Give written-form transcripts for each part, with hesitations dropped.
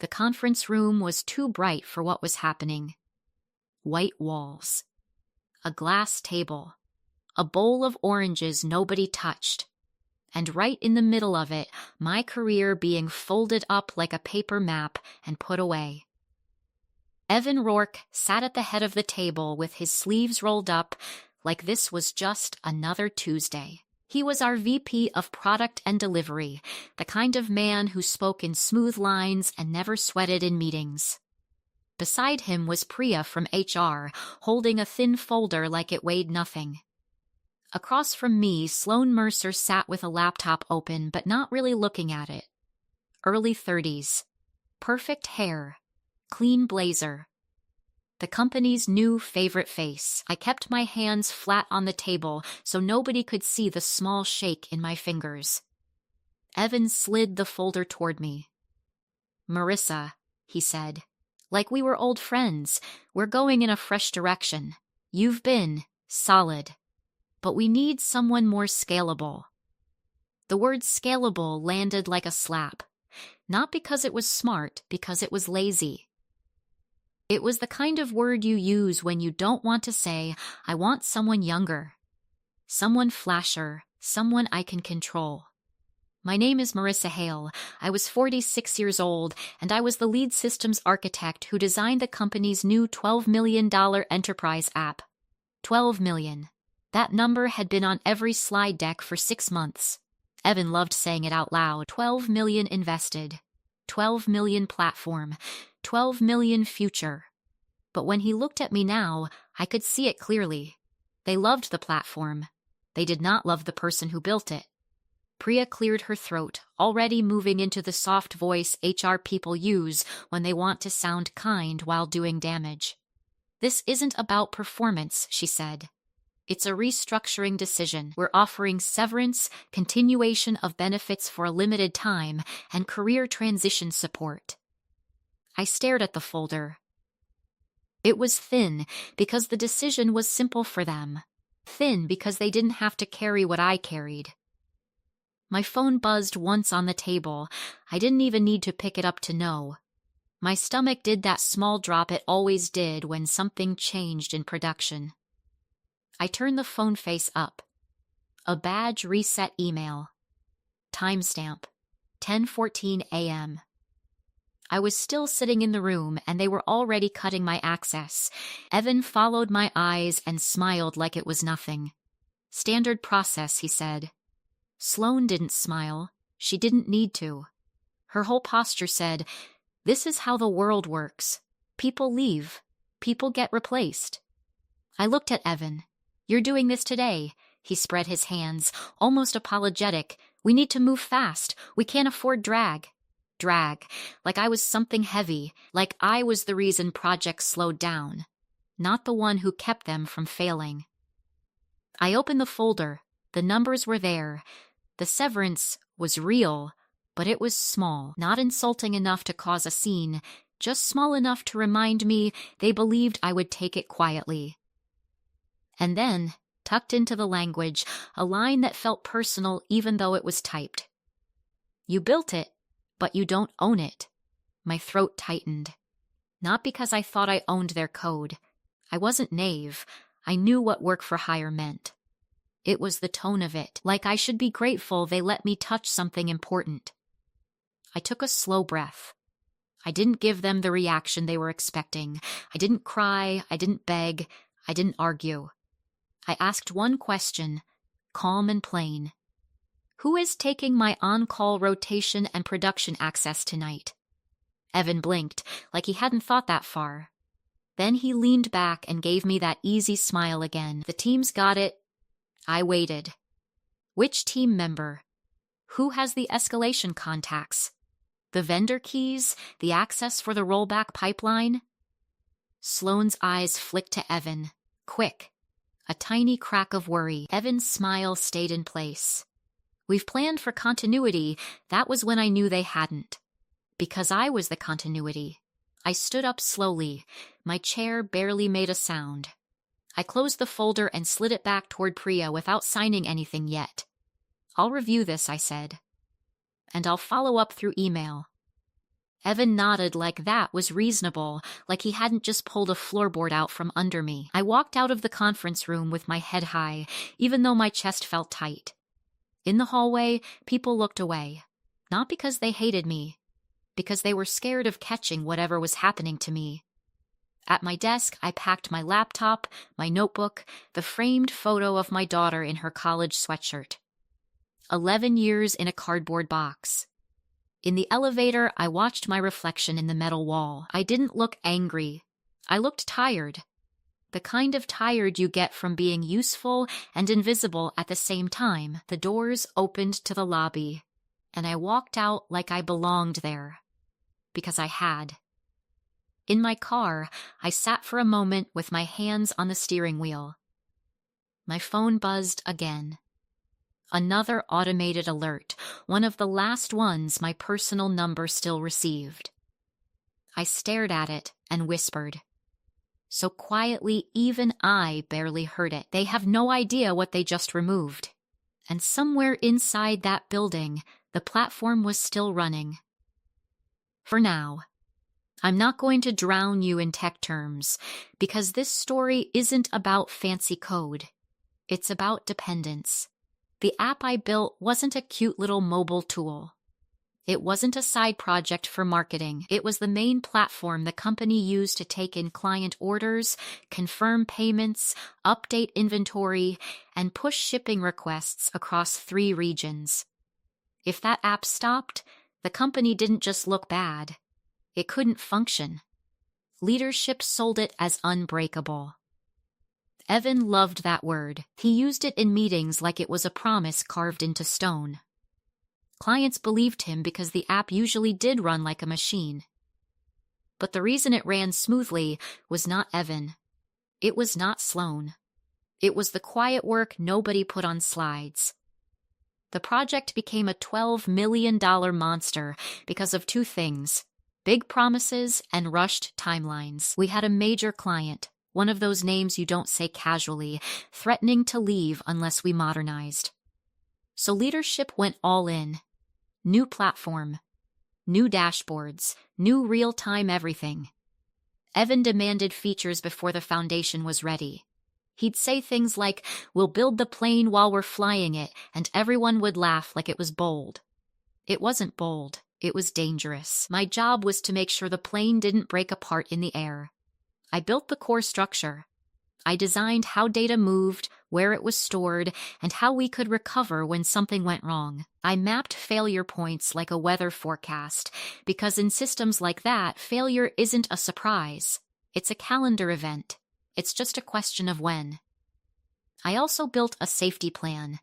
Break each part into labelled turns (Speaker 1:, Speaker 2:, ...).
Speaker 1: The conference room was too bright for what was happening. White walls. A glass table. A bowl of oranges nobody touched. And right in the middle of it, my career being folded up like a paper map and put away. Evan Rourke sat at the head of the table with his sleeves rolled up like this was just another Tuesday. He was our VP of Product and Delivery, the kind of man who spoke in smooth lines and never sweated in meetings. Beside him was Priya from HR, holding a thin folder like it weighed nothing. Across from me, Sloan Mercer sat with a laptop open but not really looking at it. Early 30s. Perfect hair. Clean blazer. The company's new favorite face. I kept my hands flat on the table so nobody could see the small shake in my fingers. Evan slid the folder toward me. "Marissa," he said, "like we were old friends. We're going in a fresh direction. You've been solid. But we need someone more scalable." The word scalable landed like a slap. Not because it was smart, because it was lazy. It was the kind of word you use when you don't want to say, "I want someone younger. Someone flasher, someone I can control." My name is Marissa Hale. I was 46 years old, and I was the lead systems architect who designed the company's new $12 million enterprise app. 12 million. That number had been on every slide deck for 6 months. Evan loved saying it out loud. 12 million invested. 12 million platform. 12 million future. But when he looked at me now, I could see it clearly. They loved the platform. They did not love the person who built it. Priya cleared her throat, already moving into the soft voice HR people use when they want to sound kind while doing damage. "This isn't about performance," she said. "It's a restructuring decision. We're offering severance, continuation of benefits for a limited time, and career transition support." I stared at the folder. It was thin because the decision was simple for them. Thin because they didn't have to carry what I carried. My phone buzzed once on the table. I didn't even need to pick it up to know. My stomach did that small drop it always did when something changed in production. I turned the phone face up. A badge reset email. Timestamp. 10:14 a.m. I was still sitting in the room, and they were already cutting my access. Evan followed my eyes and smiled like it was nothing. "Standard process," he said. Sloan didn't smile. She didn't need to. Her whole posture said, "This is how the world works. People leave. People get replaced." I looked at Evan. "You're doing this today." He spread his hands, almost apologetic. "We need to move fast. We can't afford drag." Drag. Like I was something heavy. Like I was the reason projects slowed down. Not the one who kept them from failing. I opened the folder. The numbers were there. The severance was real, but it was small. Not insulting enough to cause a scene. Just small enough to remind me they believed I would take it quietly. And then, tucked into the language, a line that felt personal even though it was typed. "You built it, but you don't own it." My throat tightened. Not because I thought I owned their code. I wasn't naive. I knew what work for hire meant. It was the tone of it, like I should be grateful they let me touch something important. I took a slow breath. I didn't give them the reaction they were expecting. I didn't cry. I didn't beg. I didn't argue. I asked one question, calm and plain. "Who is taking my on-call rotation and production access tonight?" Evan blinked, like he hadn't thought that far. Then he leaned back and gave me that easy smile again. "The team's got it." I waited. "Which team member? Who has the escalation contacts? The vendor keys? The access for the rollback pipeline?" Sloan's eyes flicked to Evan. Quick. A tiny crack of worry. Evan's smile stayed in place. "We've planned for continuity." That was when I knew they hadn't. Because I was the continuity. I stood up slowly. My chair barely made a sound. I closed the folder and slid it back toward Priya without signing anything yet. "I'll review this," I said. "And I'll follow up through email." Evan nodded like that was reasonable, like he hadn't just pulled a floorboard out from under me. I walked out of the conference room with my head high, even though my chest felt tight. In the hallway, people looked away. Not because they hated me, because they were scared of catching whatever was happening to me. At my desk, I packed my laptop, my notebook, the framed photo of my daughter in her college sweatshirt. 11 years in a cardboard box. In the elevator, I watched my reflection in the metal wall. I didn't look angry. I looked tired. The kind of tired you get from being useful and invisible at the same time. The doors opened to the lobby, and I walked out like I belonged there. Because I had. In my car, I sat for a moment with my hands on the steering wheel. My phone buzzed again. Another automated alert, one of the last ones my personal number still received. I stared at it and whispered. So quietly, even I barely heard it. They have no idea what they just removed. And somewhere inside that building, the platform was still running. For now. I'm not going to drown you in tech terms, because this story isn't about fancy code. It's about dependence. The app I built wasn't a cute little mobile tool. It wasn't a side project for marketing. It was the main platform the company used to take in client orders, confirm payments, update inventory, and push shipping requests across 3 regions. If that app stopped, the company didn't just look bad. It couldn't function. Leadership sold it as unbreakable. Evan loved that word. He used it in meetings like it was a promise carved into stone. Clients believed him because the app usually did run like a machine. But the reason it ran smoothly was not Evan. It was not Sloan. It was the quiet work nobody put on slides. The project became a $12 million monster because of 2 things: big promises and rushed timelines. We had a major client, one of those names you don't say casually, threatening to leave unless we modernized. So leadership went all in. New platform, new dashboards, new real-time everything. Evan demanded features before the foundation was ready. He'd say things like, "We'll build the plane while we're flying it," and everyone would laugh like it was bold. It wasn't bold. It was dangerous. My job was to make sure the plane didn't break apart in the air. I built the core structure. I designed how data moved, where it was stored, and how we could recover when something went wrong. I mapped failure points like a weather forecast, because in systems like that, failure isn't a surprise. It's a calendar event. It's just a question of when. I also built a safety plan.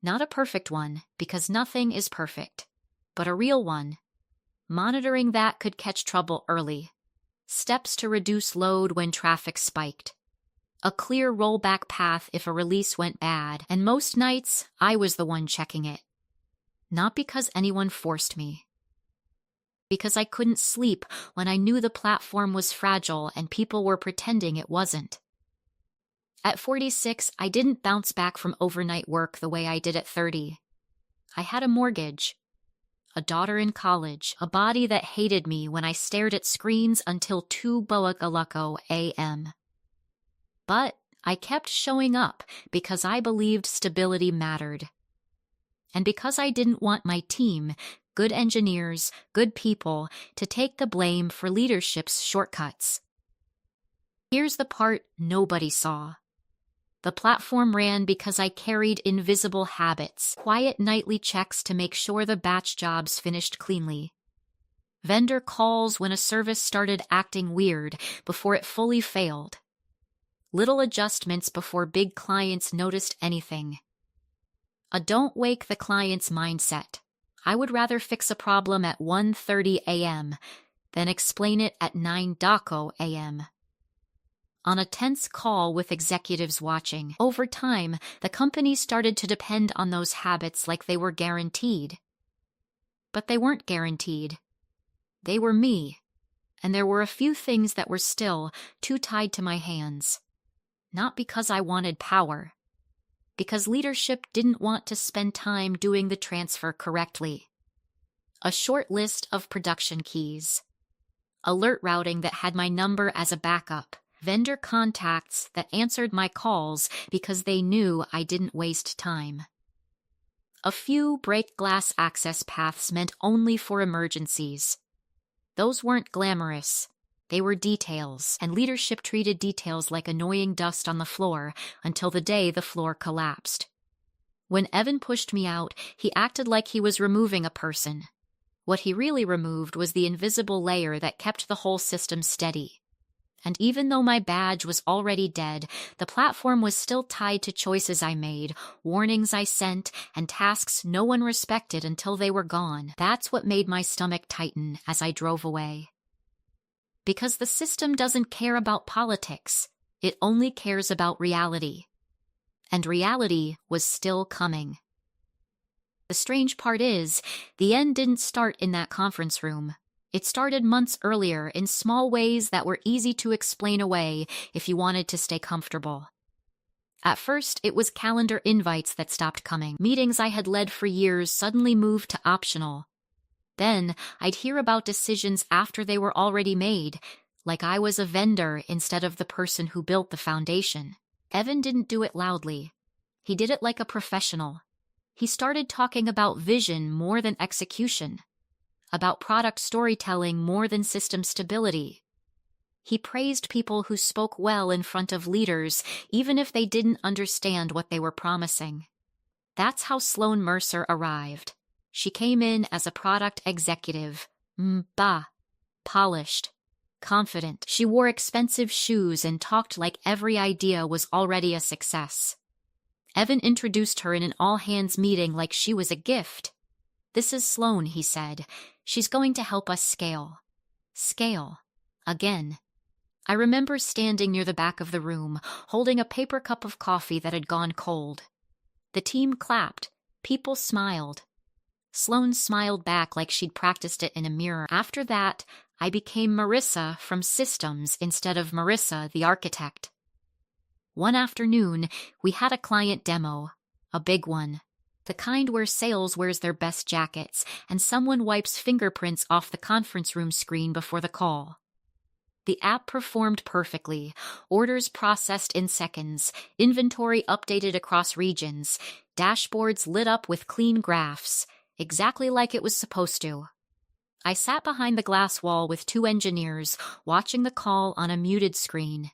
Speaker 1: Not a perfect one, because nothing is perfect, but a real one. Monitoring that could catch trouble early. Steps to reduce load when traffic spiked. A clear rollback path if a release went bad, and most nights, I was the one checking it. Not because anyone forced me. Because I couldn't sleep when I knew the platform was fragile and people were pretending it wasn't. At 46, I didn't bounce back from overnight work the way I did at 30. I had a mortgage. A daughter in college, a body that hated me when I stared at screens until 2 Boagalacco a.m. But I kept showing up because I believed stability mattered. And because I didn't want my team, good engineers, good people, to take the blame for leadership's shortcuts. Here's the part nobody saw. The platform ran because I carried invisible habits, quiet nightly checks to make sure the batch jobs finished cleanly. Vendor calls when a service started acting weird before it fully failed. Little adjustments before big clients noticed anything. A don't wake the client's mindset. I would rather fix a problem at 1:30 a.m. than explain it at 9 Daco a.m. On a tense call with executives watching, over time, the company started to depend on those habits like they were guaranteed. But they weren't guaranteed. They were me, and there were a few things that were still too tied to my hands. Not because I wanted power, because leadership didn't want to spend time doing the transfer correctly. A short list of production keys. alert routing that had my number as a backup, vendor contacts that answered my calls because they knew I didn't waste time. A few break glass access paths meant only for emergencies. Those weren't glamorous. They were details, and leadership treated details like annoying dust on the floor until the day the floor collapsed. When Evan pushed me out, he acted like he was removing a person. What he really removed was the invisible layer that kept the whole system steady. And even though my badge was already dead, the platform was still tied to choices I made, warnings I sent, and tasks no one respected until they were gone. That's what made my stomach tighten as I drove away. Because the system doesn't care about politics, it only cares about reality. And reality was still coming. The strange part is, the end didn't start in that conference room. It started months earlier in small ways that were easy to explain away if you wanted to stay comfortable. At first, it was calendar invites that stopped coming. Meetings I had led for years suddenly moved to optional. Then, I'd hear about decisions after they were already made, like I was a vendor instead of the person who built the foundation. Evan didn't do it loudly. He did it like a professional. He started talking about vision more than execution, about product storytelling more than system stability. He praised people who spoke well in front of leaders, even if they didn't understand what they were promising. That's how Sloan Mercer arrived. She came in as a product executive. Polished. Confident. She wore expensive shoes and talked like every idea was already a success. Evan introduced her in an all-hands meeting like she was a gift. "This is Sloan," he said. "She's going to help us scale." Scale. Again. I remember standing near the back of the room, holding a paper cup of coffee that had gone cold. The team clapped. People smiled. Sloan smiled back like she'd practiced it in a mirror. After that, I became Marissa from Systems instead of Marissa, the architect. One afternoon, we had a client demo, a big one, the kind where sales wears their best jackets and someone wipes fingerprints off the conference room screen before the call. The app performed perfectly, orders processed in seconds, inventory updated across regions, dashboards lit up with clean graphs, exactly like it was supposed to. I sat behind the glass wall with two engineers, watching the call on a muted screen.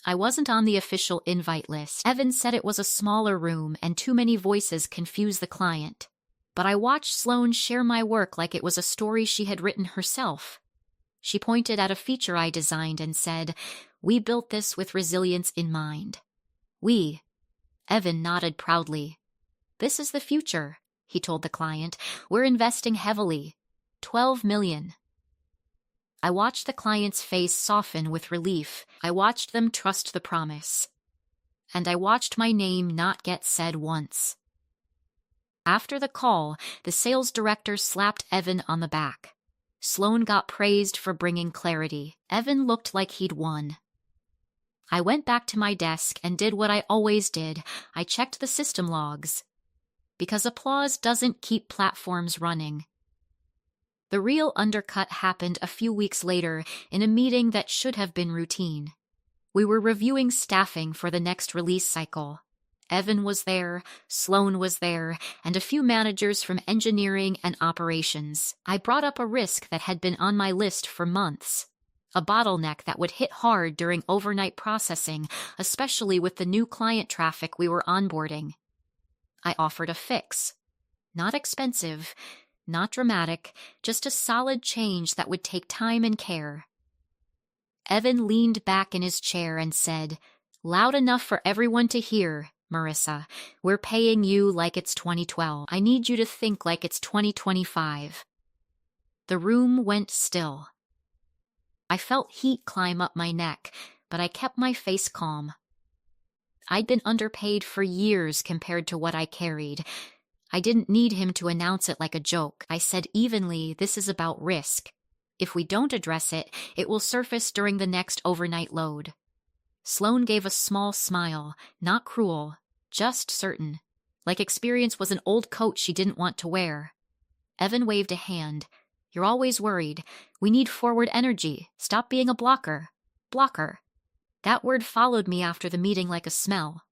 Speaker 1: I wasn't on the official invite list. Evan said it was a smaller room and too many voices confused the client. But I watched Sloan share my work like it was a story she had written herself. She pointed at a feature I designed and said, "We built this with resilience in mind." "We." Evan nodded proudly. "This is the future," he told the client. "We're investing heavily. 12 million. I watched the client's face soften with relief. I watched them trust the promise. And I watched my name not get said once. After the call, the sales director slapped Evan on the back. Sloan got praised for bringing clarity. Evan looked like he'd won. I went back to my desk and did what I always did. I checked the system logs. Because applause doesn't keep platforms running. The real undercut happened a few weeks later in a meeting that should have been routine. We were reviewing staffing for the next release cycle. Evan was there, Sloan was there, and a few managers from engineering and operations. I brought up a risk that had been on my list for months. A bottleneck that would hit hard during overnight processing, especially with the new client traffic we were onboarding. I offered a fix. Not expensive, not dramatic, just a solid change that would take time and care. Evan leaned back in his chair and said, "Loud enough for everyone to hear, Marissa. We're paying you like it's 2012. I need you to think like it's 2025. The room went still. I felt heat climb up my neck, but I kept my face calm. I'd been underpaid for years compared to what I carried. I didn't need him to announce it like a joke. I said evenly, this is about risk. If we don't address it, it will surface during the next overnight load. Sloan gave a small smile, not cruel, just certain, like experience was an old coat she didn't want to wear. Evan waved a hand. You're always worried. We need forward energy. Stop being a blocker. Blocker. That word followed me after the meeting like a smell.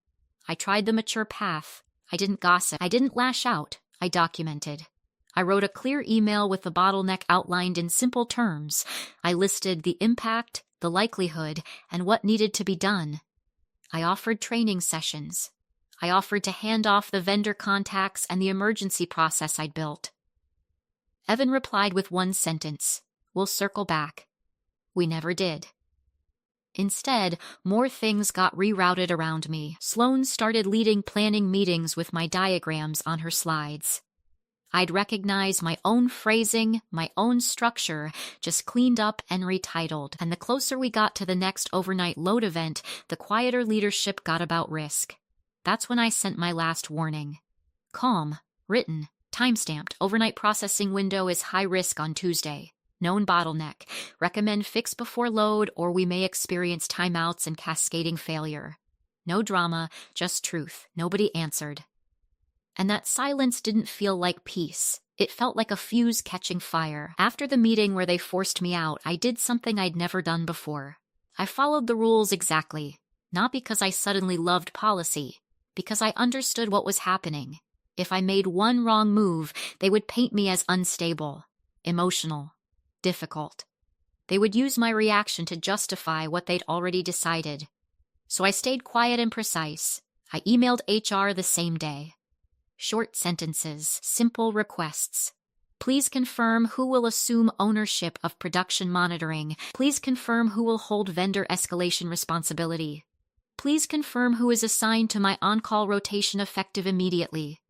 Speaker 1: I tried the mature path. I didn't gossip. I didn't lash out. I documented. I wrote a clear email with the bottleneck outlined in simple terms. I listed the impact, the likelihood, and what needed to be done. I offered training sessions. I offered to hand off the vendor contacts and the emergency process I'd built. Evan replied with one sentence, "We'll circle back." We never did. Instead, more things got rerouted around me. Sloan started leading planning meetings with my diagrams on her slides. I'd recognize my own phrasing, my own structure, just cleaned up and retitled. And the closer we got to the next overnight load event, the quieter leadership got about risk. That's when I sent my last warning. Calm, written, timestamped. Overnight processing window is high risk on Tuesday. Known bottleneck. Recommend fix before load or we may experience timeouts and cascading failure. No drama, just truth. Nobody answered. And that silence didn't feel like peace. It felt like a fuse catching fire. After the meeting where they forced me out, I did something I'd never done before. I followed the rules exactly. Not because I suddenly loved policy, because I understood what was happening. If I made one wrong move, they would paint me as unstable, emotional, difficult. They would use my reaction to justify what they'd already decided. So I stayed quiet and precise. I emailed HR the same day. Short sentences, simple requests. Please confirm who will assume ownership of production monitoring. Please confirm who will hold vendor escalation responsibility. Please confirm who is assigned to my on-call rotation effective immediately.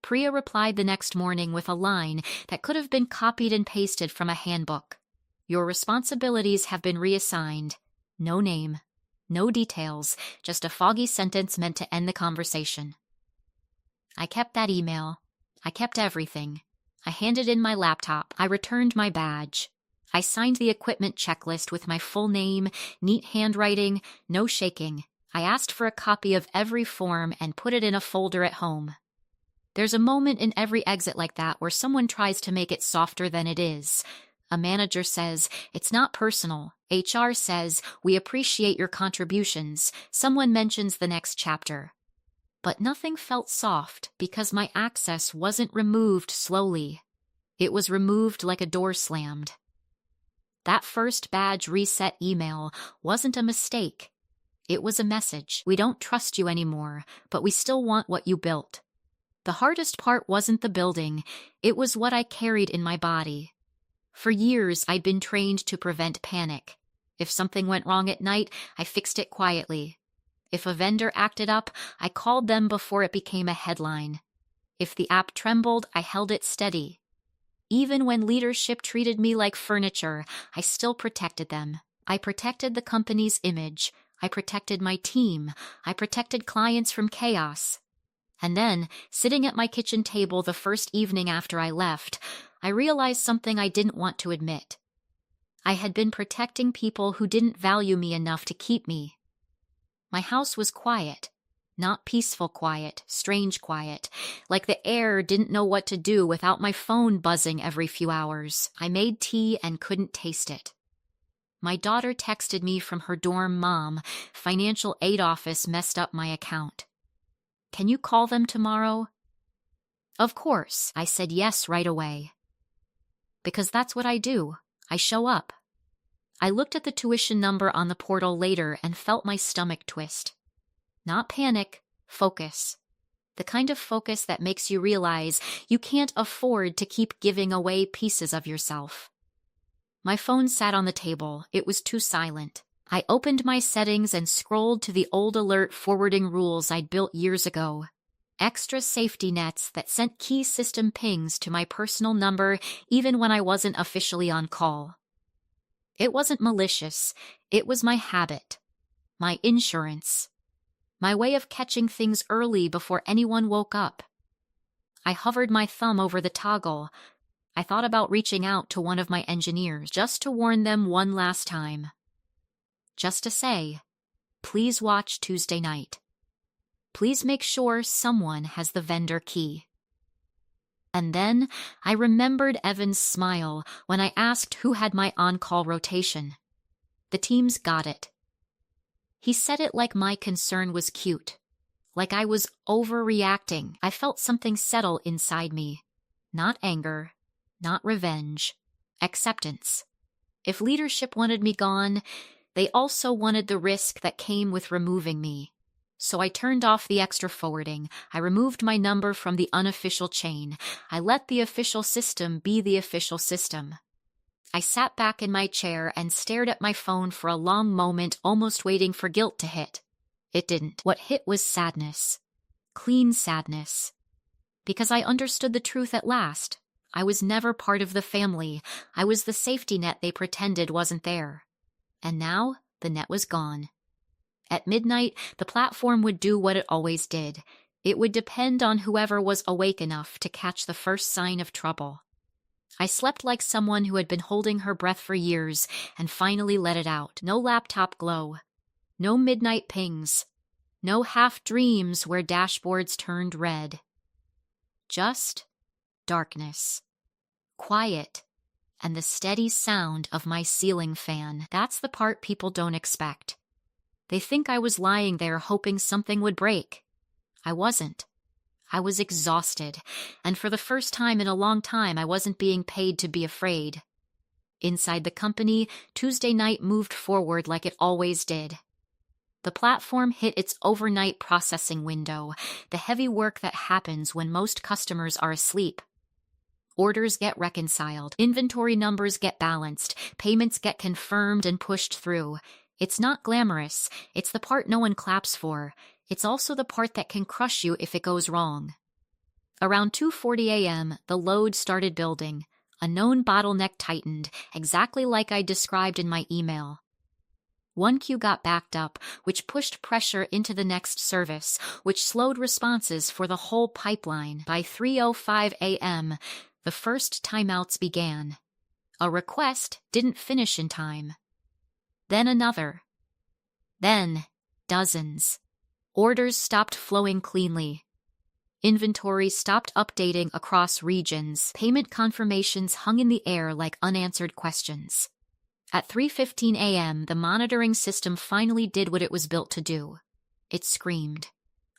Speaker 1: Priya replied the next morning with a line that could have been copied and pasted from a handbook. Your responsibilities have been reassigned. No name, no details, just a foggy sentence meant to end the conversation. I kept that email. I kept everything. I handed in my laptop. I returned my badge. I signed the equipment checklist with my full name, neat handwriting, no shaking. I asked for a copy of every form and put it in a folder at home. There's a moment in every exit like that where someone tries to make it softer than it is. A manager says, "It's not personal." HR says, "We appreciate your contributions." Someone mentions the next chapter. But nothing felt soft because my access wasn't removed slowly. It was removed like a door slammed. That first badge reset email wasn't a mistake. It was a message. We don't trust you anymore, but we still want what you built. The hardest part wasn't the building. It was what I carried in my body. For years, I'd been trained to prevent panic. If something went wrong at night, I fixed it quietly. If a vendor acted up, I called them before it became a headline. If the app trembled, I held it steady. Even when leadership treated me like furniture, I still protected them. I protected the company's image. I protected my team. I protected clients from chaos. And then, sitting at my kitchen table the first evening after I left, I realized something I didn't want to admit. I had been protecting people who didn't value me enough to keep me. My house was quiet. Not peaceful quiet, strange quiet, like the air didn't know what to do without my phone buzzing every few hours. I made tea and couldn't taste it. My daughter texted me from her dorm, "Mom, financial aid office messed up my account. Can you call them tomorrow?" Of course, I said yes right away. Because that's what I do. I show up. I looked at the tuition number on the portal later and felt my stomach twist. Not panic, focus. The kind of focus that makes you realize you can't afford to keep giving away pieces of yourself. My phone sat on the table. It was too silent. I opened my settings and scrolled to the old alert forwarding rules I'd built years ago. Extra safety nets that sent key system pings to my personal number even when I wasn't officially on call. It wasn't malicious. It was my habit. My insurance. My way of catching things early before anyone woke up. I hovered my thumb over the toggle. I thought about reaching out to one of my engineers just to warn them one last time. Just to say, please watch Tuesday night. Please make sure someone has the vendor key. And then I remembered Evan's smile when I asked who had my on-call rotation. The teams got it. He said it like my concern was cute, like I was overreacting. I felt something settle inside me. Not anger, not revenge, acceptance. If leadership wanted me gone, they also wanted the risk that came with removing me. So I turned off the extra forwarding. I removed my number from the unofficial chain. I let the official system be the official system. I sat back in my chair and stared at my phone for a long moment, almost waiting for guilt to hit. It didn't. What hit was sadness. Clean sadness. Because I understood the truth at last. I was never part of the family. I was the safety net they pretended wasn't there. And now, the net was gone. At midnight, the platform would do what it always did. It would depend on whoever was awake enough to catch the first sign of trouble. I slept like someone who had been holding her breath for years and finally let it out. No laptop glow. No midnight pings. No half dreams where dashboards turned red. Just darkness. Quiet. And the steady sound of my ceiling fan. That's the part people don't expect. They think I was lying there hoping something would break. I wasn't. I was exhausted, and for the first time in a long time I wasn't being paid to be afraid. Inside the company, Tuesday night moved forward like it always did. The platform hit its overnight processing window, the heavy work that happens when most customers are asleep. Orders get reconciled, inventory numbers get balanced, payments get confirmed and pushed through. It's not glamorous. It's the part no one claps for. It's also the part that can crush you if it goes wrong. Around 2:40 a.m., the load started building. A known bottleneck tightened, exactly like I described in my email. One queue got backed up, which pushed pressure into the next service, which slowed responses for the whole pipeline. By 3:05 a.m., the first timeouts began. A request didn't finish in time. Then another. Then dozens. Orders stopped flowing cleanly. Inventory stopped updating across regions. Payment confirmations hung in the air like unanswered questions. At 3:15 a.m., the monitoring system finally did what it was built to do. It screamed.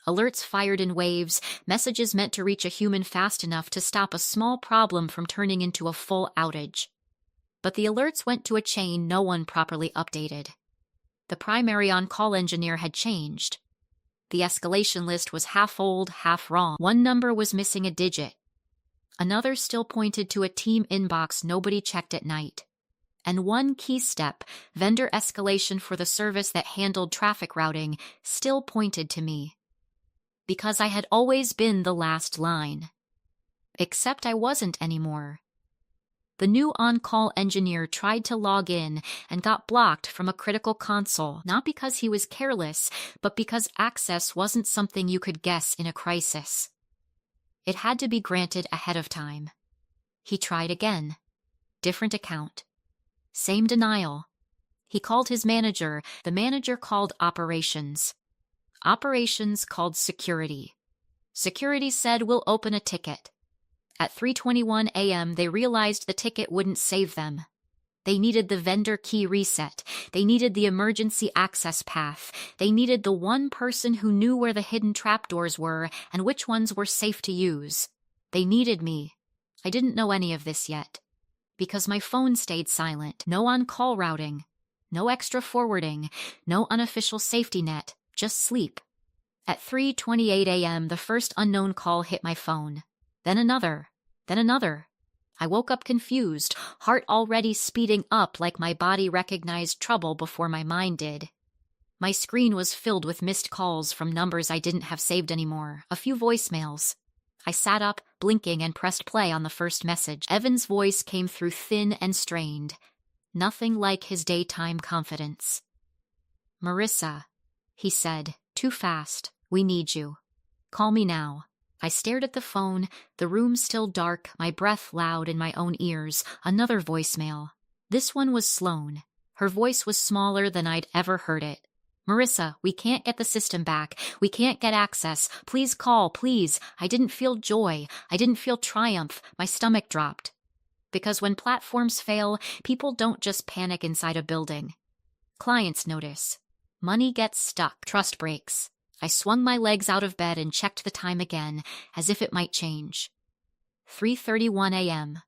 Speaker 1: Alerts fired in waves, messages meant to reach a human fast enough to stop a small problem from turning into a full outage. But the alerts went to a chain no one properly updated. The primary on-call engineer had changed. The escalation list was half old, half wrong. One number was missing a digit. Another still pointed to a team inbox nobody checked at night. And one key step, vendor escalation for the service that handled traffic routing, still pointed to me. Because I had always been the last line. Except I wasn't anymore. The new on-call engineer tried to log in and got blocked from a critical console, not because he was careless, but because access wasn't something you could guess in a crisis. It had to be granted ahead of time. He tried again. Different account. Same denial. He called his manager. The manager called operations. Operations called security. Security said, "We'll open a ticket." At 3:21 a.m., they realized the ticket wouldn't save them. They needed the vendor key reset. They needed the emergency access path. They needed the one person who knew where the hidden trapdoors were and which ones were safe to use. They needed me. I didn't know any of this yet. Because my phone stayed silent. No on-call routing. No extra forwarding. No unofficial safety net. Just sleep. At 3:28 a.m., the first unknown call hit my phone. Then another. Then another. I woke up confused, heart already speeding up like my body recognized trouble before my mind did. My screen was filled with missed calls from numbers I didn't have saved anymore, a few voicemails. I sat up, blinking, and pressed play on the first message. Evan's voice came through thin and strained. Nothing like his daytime confidence. "Marissa," he said, "too fast. We need you. Call me now." I stared at the phone, the room still dark, my breath loud in my own ears. Another voicemail. This one was Sloane. Her voice was smaller than I'd ever heard it. Marissa, we can't get the system back. We can't get access. Please call, please. I didn't feel joy. I didn't feel triumph. My stomach dropped. Because when platforms fail, people don't just panic inside a building. Clients notice. Money gets stuck. Trust breaks. I swung my legs out of bed and checked the time again, as if it might change. 3:31 a.m.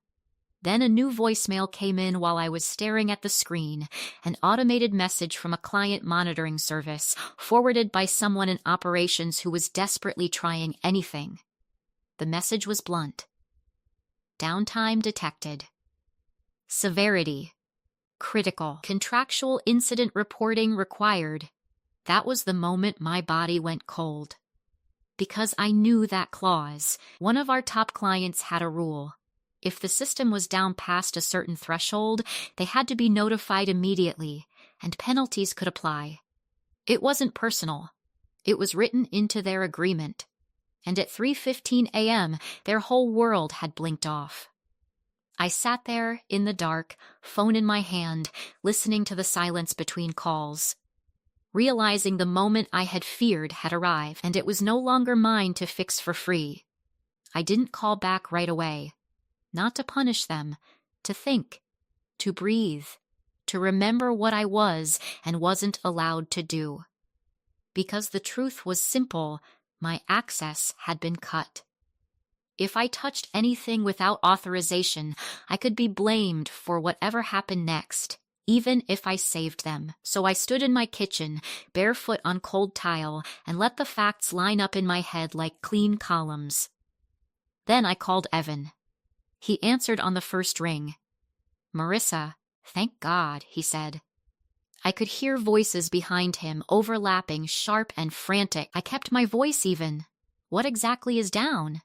Speaker 1: Then a new voicemail came in while I was staring at the screen, an automated message from a client monitoring service, forwarded by someone in operations who was desperately trying anything. The message was blunt. Downtime detected. Severity. Critical. Contractual incident reporting required. That was the moment my body went cold. Because I knew that clause. One of our top clients had a rule. If the system was down past a certain threshold, they had to be notified immediately, and penalties could apply. It wasn't personal. It was written into their agreement. And at 3:15 a.m., their whole world had blinked off. I sat there, in the dark, phone in my hand, listening to the silence between calls, realizing the moment I had feared had arrived, and it was no longer mine to fix for free. I didn't call back right away. Not to punish them, to think, to breathe, to remember what I was and wasn't allowed to do. Because the truth was simple, my access had been cut. If I touched anything without authorization, I could be blamed for whatever happened next, even if I saved them. So I stood in my kitchen, barefoot on cold tile, and let the facts line up in my head like clean columns. Then I called Evan. He answered on the first ring. Marissa, thank God, he said. I could hear voices behind him, overlapping, sharp and frantic. I kept my voice even. What exactly is down?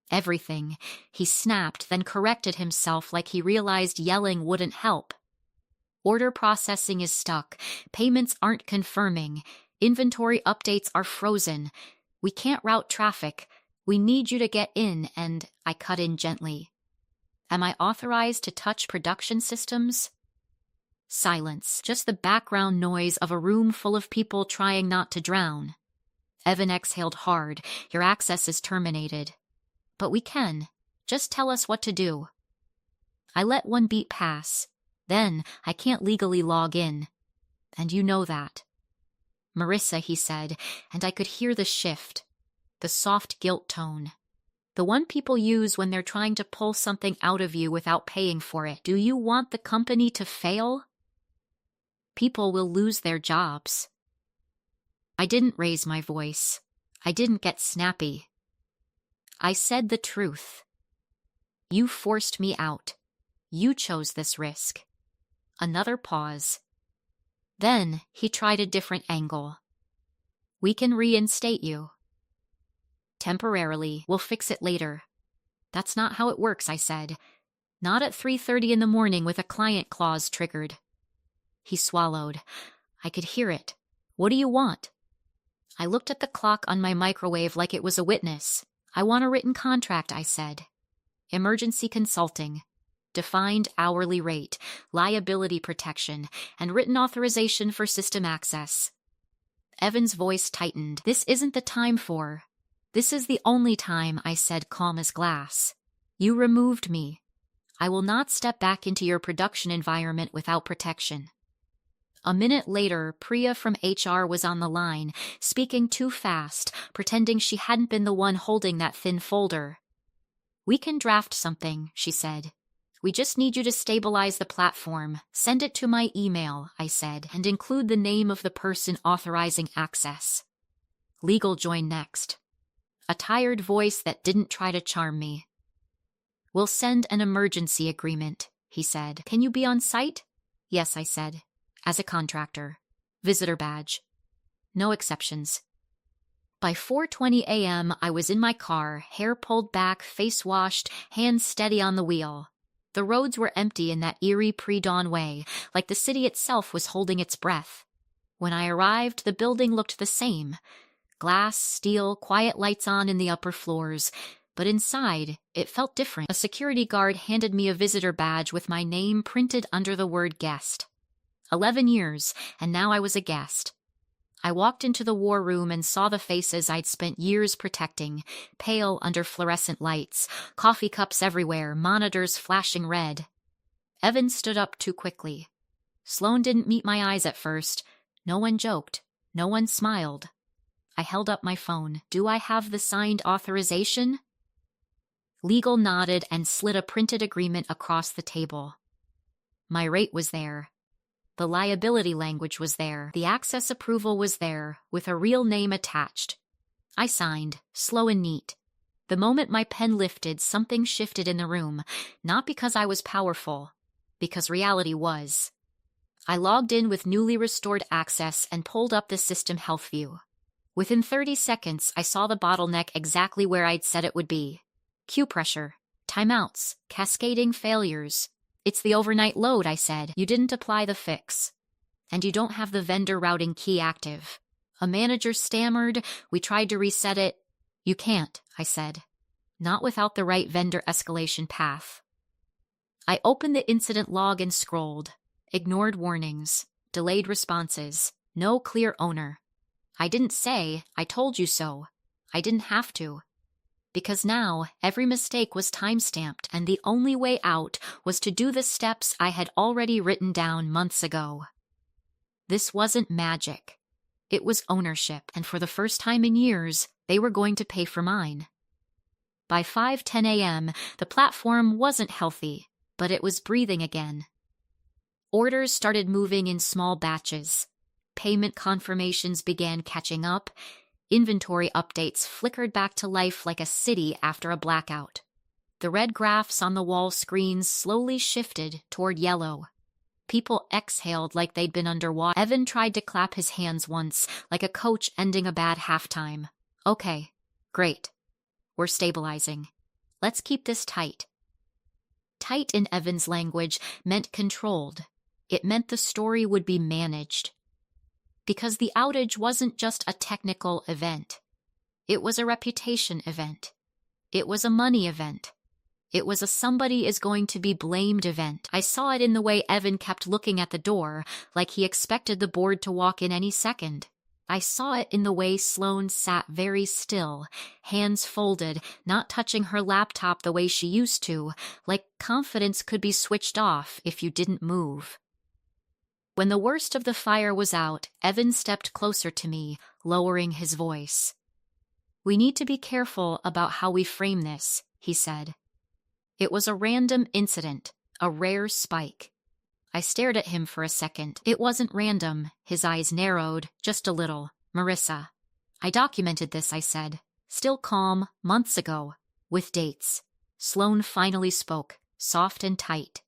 Speaker 1: Everything. He snapped, then corrected himself like he realized yelling wouldn't help. Order processing is stuck. Payments aren't confirming. Inventory updates are frozen. We can't route traffic. We need you to get in, and I cut in gently. Am I authorized to touch production systems? Silence, just the background noise of a room full of people trying not to drown. Evan exhaled hard. Your access is terminated. But we can. Just tell us what to do. I let one beat pass. Then I can't legally log in. And you know that. Marissa, he said, and I could hear the shift. The soft guilt tone. The one people use when they're trying to pull something out of you without paying for it. Do you want the company to fail? People will lose their jobs. I didn't raise my voice. I didn't get snappy. I said the truth. You forced me out. You chose this risk. Another pause. Then he tried a different angle. We can reinstate you. Temporarily, we'll fix it later. That's not how it works, I said. Not at 3:30 in the morning with a client clause triggered. He swallowed. I could hear it. What do you want? I looked at the clock on my microwave like it was a witness. I want a written contract, I said. Emergency consulting. Defined hourly rate, liability protection, and written authorization for system access. Evan's voice tightened. This isn't the time for. This is the only time, I said, calm as glass. You removed me. I will not step back into your production environment without protection. A minute later, Priya from HR was on the line, speaking too fast, pretending she hadn't been the one holding that thin folder. We can draft something, she said. We just need you to stabilize the platform. Send it to my email, I said, and include the name of the person authorizing access. Legal joined next. A tired voice that didn't try to charm me. We'll send an emergency agreement, he said. Can you be on site? Yes, I said. As a contractor. Visitor badge. No exceptions. By 4:20 a.m., I was in my car, hair pulled back, face washed, hands steady on the wheel. The roads were empty in that eerie pre-dawn way, like the city itself was holding its breath. When I arrived, the building looked the same. Glass, steel, quiet lights on in the upper floors. But inside, it felt different. A security guard handed me a visitor badge with my name printed under the word guest. 11 years, and now I was a guest. I walked into the war room and saw the faces I'd spent years protecting, pale under fluorescent lights, coffee cups everywhere, monitors flashing red. Evan stood up too quickly. Sloan didn't meet my eyes at first. No one joked. No one smiled. I held up my phone. Do I have the signed authorization? Legal nodded and slid a printed agreement across the table. My rate was there. The liability language was there. The access approval was there, with a real name attached. I signed, slow and neat. The moment my pen lifted, something shifted in the room, not because I was powerful, because reality was. I logged in with newly restored access and pulled up the system health view. Within 30 seconds, I saw the bottleneck exactly where I'd said it would be. Queue pressure, timeouts, cascading failures. It's the overnight load, I said. You didn't apply the fix. And you don't have the vendor routing key active. A manager stammered. We tried to reset it. You can't, I said. Not without the right vendor escalation path. I opened the incident log and scrolled. Ignored warnings. Delayed responses. No clear owner. I didn't say, I told you so. I didn't have to. Because now, every mistake was time-stamped, and the only way out was to do the steps I had already written down months ago. This wasn't magic. It was ownership, and for the first time in years, they were going to pay for mine. By 5:10 a.m., the platform wasn't healthy, but it was breathing again. Orders started moving in small batches. Payment confirmations began catching up. Inventory updates flickered back to life like a city after a blackout. The red graphs on the wall screens slowly shifted toward yellow. People exhaled like they'd been underwater. Evan tried to clap his hands once, like a coach ending a bad halftime. Okay, great. We're stabilizing. Let's keep this tight. Tight in Evan's language meant controlled. It meant the story would be managed. Because the outage wasn't just a technical event. It was a reputation event. It was a money event. It was a somebody is going to be blamed event. I saw it in the way Evan kept looking at the door, like he expected the board to walk in any second. I saw it in the way Sloan sat very still, hands folded, not touching her laptop the way she used to, like confidence could be switched off if you didn't move. When the worst of the fire was out, Evan stepped closer to me, lowering his voice. We need to be careful about how we frame this, he said. It was a random incident, a rare spike. I stared at him for a second. It wasn't random. His eyes narrowed, just a little. Marissa. I documented this, I said. Still calm, months ago. With dates. Sloan finally spoke, soft and tight.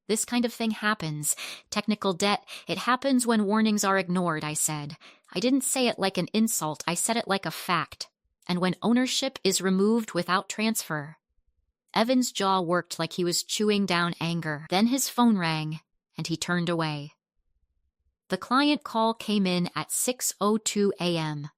Speaker 1: This kind of thing happens. Technical debt, it happens when warnings are ignored, I said. I didn't say it like an insult, I said it like a fact. And when ownership is removed without transfer. Evan's jaw worked like he was chewing down anger. Then his phone rang, and he turned away. The client call came in at 6:02 a.m.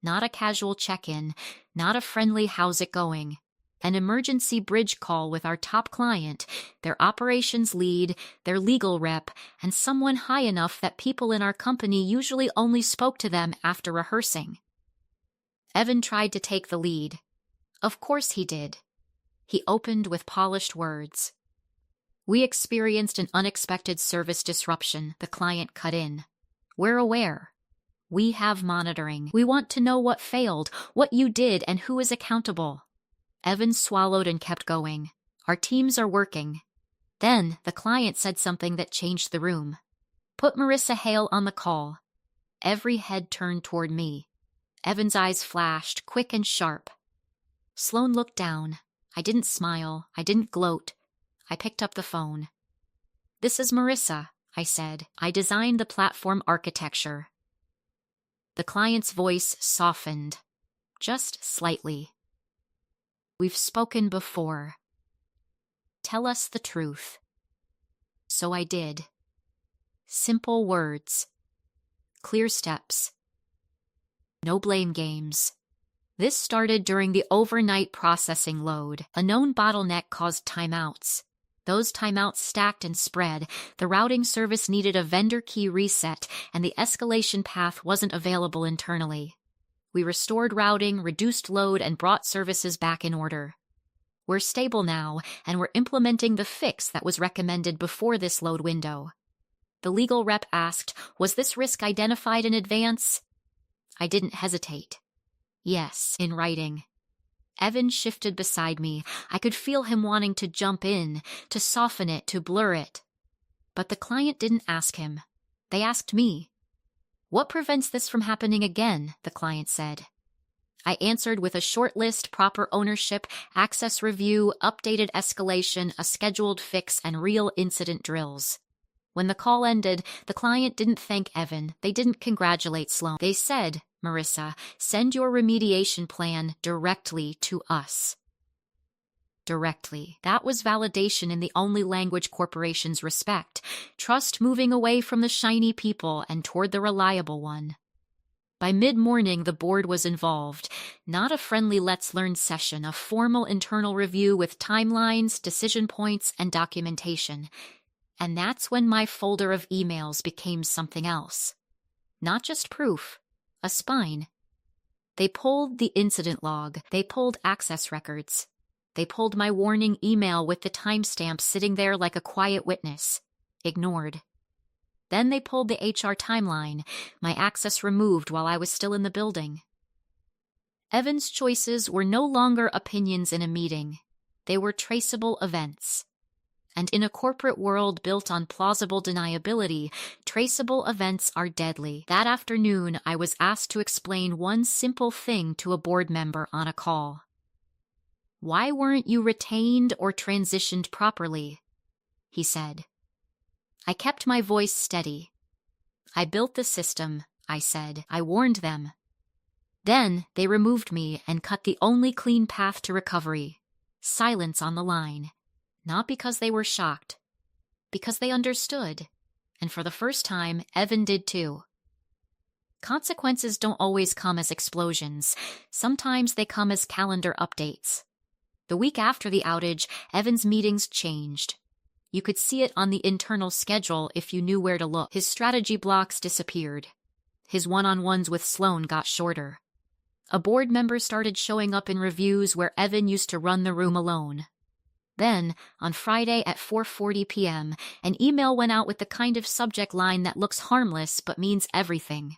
Speaker 1: Not a casual check-in, not a friendly how's it going. An emergency bridge call with our top client, their operations lead, their legal rep, and someone high enough that people in our company usually only spoke to them after rehearsing. Evan tried to take the lead. Of course he did. He opened with polished words. We experienced an unexpected service disruption, the client cut in. We're aware. We have monitoring. We want to know what failed, what you did, and who is accountable. Evan swallowed and kept going. Our teams are working. Then the client said something that changed the room. Put Marissa Hale on the call. Every head turned toward me. Evan's eyes flashed, quick and sharp. Sloan looked down. I didn't smile. I didn't gloat. I picked up the phone. This is Marissa, I said. I designed the platform architecture. The client's voice softened. Just slightly. We've spoken before. Tell us the truth. So I did. Simple words. Clear steps. No blame games. This started during the overnight processing load. A known bottleneck caused timeouts. Those timeouts stacked and spread, the routing service needed a vendor key reset, and the escalation path wasn't available internally. We restored routing, reduced load, and brought services back in order. We're stable now, and we're implementing the fix that was recommended before this load window. The legal rep asked, was this risk identified in advance? I didn't hesitate. Yes, in writing. Evan shifted beside me. I could feel him wanting to jump in, to soften it, to blur it. But the client didn't ask him. They asked me. What prevents this from happening again? The client said. I answered with a short list, proper ownership, access review, updated escalation, a scheduled fix, and real incident drills. When the call ended, the client didn't thank Evan. They didn't congratulate Sloan. They said, Marissa, send your remediation plan directly to us. Directly. That was validation in the only language corporations respect. Trust moving away from the shiny people and toward the reliable one. By mid-morning, the board was involved. Not a friendly let's learn session, a formal internal review with timelines, decision points, and documentation. And that's when my folder of emails became something else. Not just proof. A spine. They pulled the incident log. They pulled access records. They pulled my warning email with the timestamp sitting there like a quiet witness. Ignored. Then they pulled the HR timeline, my access removed while I was still in the building. Evan's choices were no longer opinions in a meeting. They were traceable events. And in a corporate world built on plausible deniability, traceable events are deadly. That afternoon, I was asked to explain one simple thing to a board member on a call. Why weren't you retained or transitioned properly? He said. I kept my voice steady. I built the system, I said. I warned them. Then they removed me and cut the only clean path to recovery. Silence on the line. Not because they were shocked, because they understood, and for the first time, Evan did too. Consequences don't always come as explosions. Sometimes they come as calendar updates. The week after the outage, Evan's meetings changed. You could see it on the internal schedule if you knew where to look. His strategy blocks disappeared. His one-on-ones with Sloan got shorter. A board member started showing up in reviews where Evan used to run the room alone. Then, on Friday at 4:40 p.m., an email went out with the kind of subject line that looks harmless but means everything.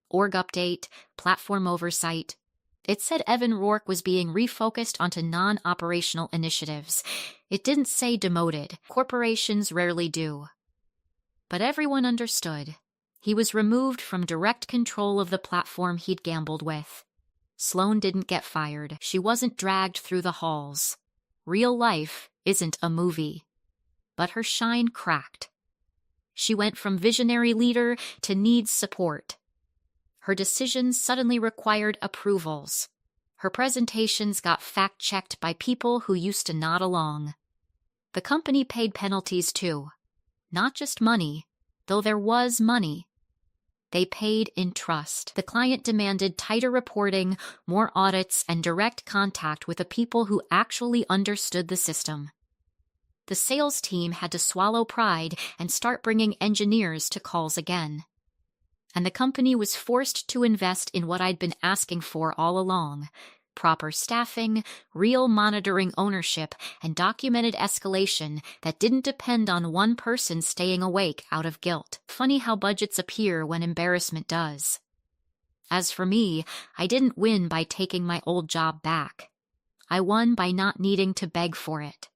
Speaker 1: Org update, platform oversight. It said Evan Rourke was being refocused onto non-operational initiatives. It didn't say demoted. Corporations rarely do. But everyone understood. He was removed from direct control of the platform he'd gambled with. Sloan didn't get fired. She wasn't dragged through the halls. Real life isn't a movie. But her shine cracked. She went from visionary leader to needs support. Her decisions suddenly required approvals. Her presentations got fact-checked by people who used to nod along. The company paid penalties too. Not just money, though there was money. They paid in trust. The client demanded tighter reporting, more audits, and direct contact with the people who actually understood the system. The sales team had to swallow pride and start bringing engineers to calls again. And the company was forced to invest in what I'd been asking for all along: proper staffing, real monitoring ownership, and documented escalation that didn't depend on one person staying awake out of guilt. Funny how budgets appear when embarrassment does. As for me, I didn't win by taking my old job back. I won by not needing to beg for it.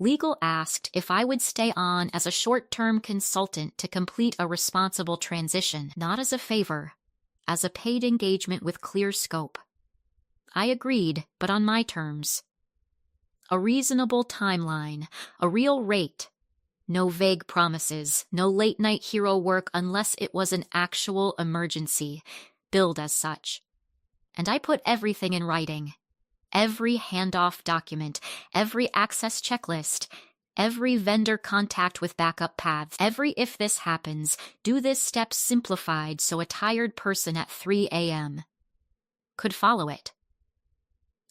Speaker 1: Legal asked if I would stay on as a short-term consultant to complete a responsible transition, not as a favor, as a paid engagement with clear scope. I agreed, but on my terms. A reasonable timeline, a real rate. No vague promises, no late-night hero work unless it was an actual emergency, billed as such. And I put everything in writing. Every handoff document, every access checklist, every vendor contact with backup paths, every if this happens, do this step simplified so a tired person at 3 a.m. could follow it.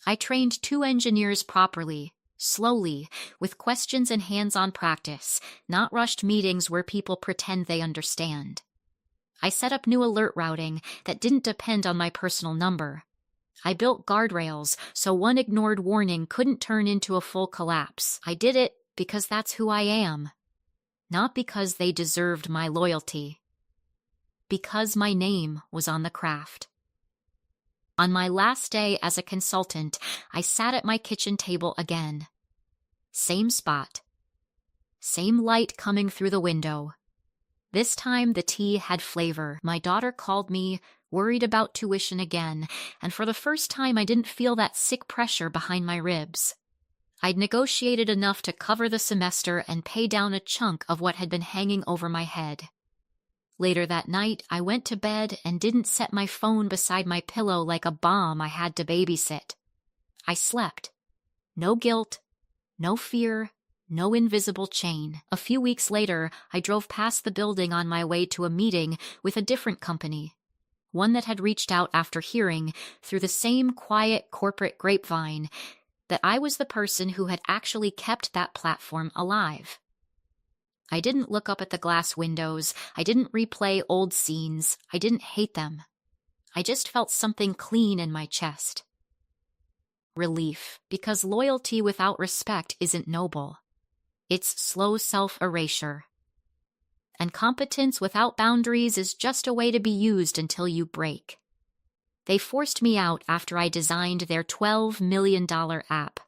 Speaker 1: I trained 2 engineers properly, Slowly, with questions and hands-on practice, not rushed meetings where people pretend they understand. I set up new alert routing that didn't depend on my personal number. I built guardrails so one ignored warning couldn't turn into a full collapse. I did it because that's who I am. Not because they deserved my loyalty. Because my name was on the craft. On my last day as a consultant, I sat at my kitchen table again. Same spot. Same light coming through the window. This time the tea had flavor. My daughter called me, worried about tuition again, and for the first time I didn't feel that sick pressure behind my ribs. I'd negotiated enough to cover the semester and pay down a chunk of what had been hanging over my head. Later that night, I went to bed and didn't set my phone beside my pillow like a bomb I had to babysit. I slept. No guilt, no fear, no invisible chain. A few weeks later, I drove past the building on my way to a meeting with a different company, one that had reached out after hearing, through the same quiet corporate grapevine, that I was the person who had actually kept that platform alive. I didn't look up at the glass windows. I didn't replay old scenes. I didn't hate them. I just felt something clean in my chest. Relief, because loyalty without respect isn't noble. It's slow self-erasure. And competence without boundaries is just a way to be used until you break. They forced me out after I designed their $12 million app.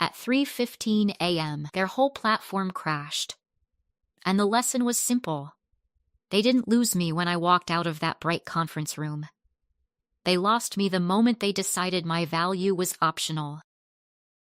Speaker 1: At 3:15 a.m., their whole platform crashed. And the lesson was simple. They didn't lose me when I walked out of that bright conference room. They lost me the moment they decided my value was optional.